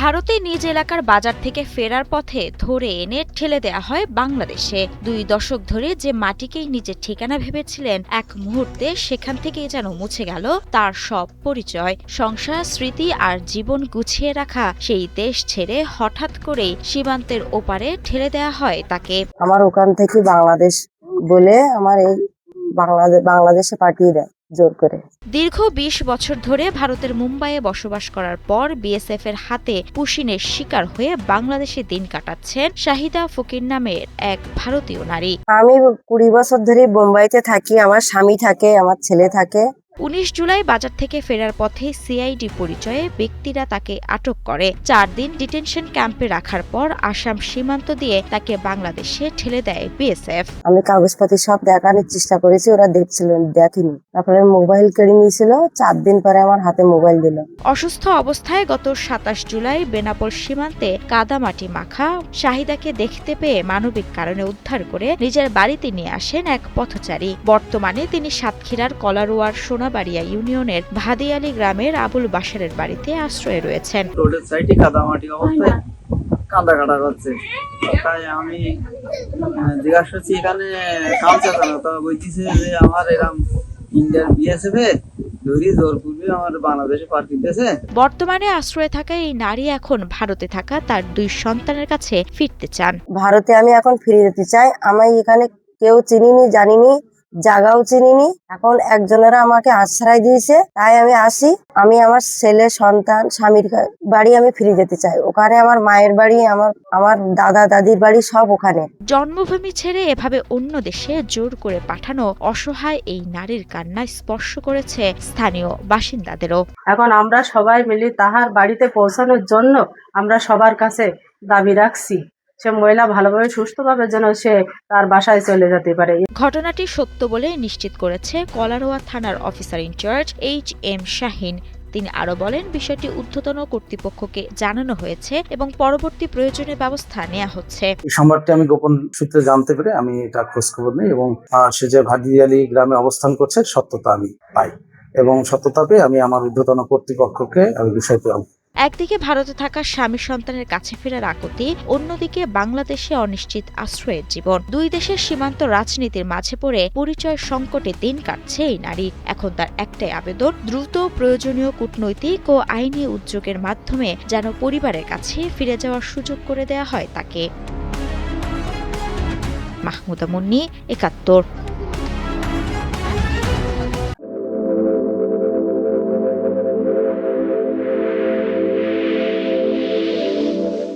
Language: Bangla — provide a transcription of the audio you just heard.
ভারতে নিজ এলাকার বাজার থেকে ফেরার পথে ধরে এনে ঠেলে দেয়া হয় বাংলাদেশে। 2 দশক ধরে যে মাটিকেই নিজের ঠিকানা ভেবেছিলেন, এক মুহূর্তে সেখান থেকেই যেন মুছে গেল তার সব পরিচয়, সংসার, স্মৃতি আর জীবন গুছিয়ে রাখা সেই দেশ ছেড়ে হঠাৎ করেই সীমান্তের ওপারে ঠেলে দেয়া হয় তাকে। আমার ওখান থেকে বাংলাদেশ বলে আমার এই বাংলাদেশে পাঠিয়ে দেয় জোর করে। দীর্ঘ 20 বছর ধরে ভারতের মুম্বাইয়ে বসবাস করার পর বিএসএফ এর হাতে পুশিনের শিকার হয়ে বাংলাদেশে দিন কাটাচ্ছেন শাহিদা ফকির নামের এক ভারতীয় নারী। আমি 20 বছর ধরে বোম্বাইতে থাকি, আমার স্বামী থাকে, আমার ছেলে থাকে। 19 জুলাই বাজার থেকে ফেরার পথে সিআইডি পরিচয়ে ব্যক্তিরা তাকে আটক করে। 4 দিন ডিটেনশন ক্যাম্পে রাখার পর আসাম সীমান্ত দিয়ে তাকে বাংলাদেশে ঠেলে দেয় বিএসএফ। আমি কাগজপাতি সব দেখানোর চেষ্টা করেছি, ওরা দেখেনি। তারপরে মোবাইল কেড়ে নিয়েছিল। 4 দিন পরে আমার হাতে মোবাইল দিল। অসুস্থ অবস্থায় গত 27 জুলাই বেনাপোল সীমান্তে কাদামাটি মাখা শাহিদাকে দেখতে পেয়ে মানবিক কারণে উদ্ধার করে নিজের বাড়িতে নিয়ে আসেন এক পথচারী। বর্তমানে তিনি সাতক্ষীরার কলারোয়ার সোনাবাড়িয়া ইউনিয়নের ভাদিয়ালি গ্রামের আবুল বাশারের বাড়িতে আশ্রয়ে রয়েছেন। রোডের সাইডে কাদামাটি অবস্থায় কাদা কাটা করছে, তাই আমি জিজ্ঞাসা করছি এখানে কামচা কেন, তা বলতেছে যে আমার এরকম ইন্ডিয়ার বিএসএফ ধরি জোর পূর্বে আমার বাংলাদেশে পাঠিয়ে দিয়েছে। বর্তমানে আশ্রয়ে থাকা এই নারী এখন ভারতে থাকা তার 2 সন্তানের কাছে ফিরতে চান। ভারতে আমি এখন ফিরে যেতে চাই। আমি এখানে কেউ চিনিনি, জানিনি, জায়গাও চিনিনি। এখন একজনেরা আমাকে আশ্রয় দিয়েছে, তাই আমি আসি। আমি আমার ছেলে, সন্তান, স্বামীর বাড়ি আমি ফিরে যেতে চাই। ওখানে আমার মায়ের বাড়ি, আমার দাদা দাদির বাড়ি সব ওখানে। জন্মভূমি ছেড়ে এভাবে অন্য দেশে জোর করে পাঠানো অসহায় এই নারীর কান্না স্পর্শ করেছে স্থানীয় বাসিন্দাদেরও। এখন আমরা সবাই মিলে তাহার বাড়িতে পৌঁছানোর জন্য আমরা সবার কাছে দাবি রাখছি, সে মহিলা ভালোভাবে সুস্থভাবে যেন সে তার বাসায় চলে যেতে পারে। ঘটনাটি সত্য বলে নিশ্চিত করেছে কলারোয়া থানার অফিসার ইনচার্জ HM শাহিন। তিনি আরো বলেন, বিষয়টি ঊর্ধ্বতন কর্তৃপক্ষকে জানানো হয়েছে এবং পরবর্তী প্রয়োজনীয় ব্যবস্থা নেওয়া হচ্ছে। এই সংবাদটি আমি গোপন সূত্রে জানতে পেরে আমি এটা খোঁজখবর নিই এবং সে যে ভাদিয়ালি গ্রামে অবস্থান করছে সত্যতা আমি পাই এবং সত্যতা পেয়ে আমি আমার ঊর্ধ্বতন কর্তৃপক্ষকে আমি বিষয়টি। একদিকে ভারতে থাকা স্বামী সন্তানের কাছে ফেরার আকুতি, অন্যদিকে বাংলাদেশে অনিশ্চিত আশ্রয়ের জীবন। 2 দেশের সীমান্ত রাজনীতির মাঝে পড়ে পরিচয় সংকটে দিন কাটছে এই নারী। এখন তার একটাই আবেদন, দ্রুত প্রয়োজনীয় কূটনৈতিক ও আইনি উদ্যোগের মাধ্যমে যেন পরিবারের কাছে ফিরে যাওয়ার সুযোগ করে দেয়া হয় তাকে। মাহমুদা মুন্নি, 71।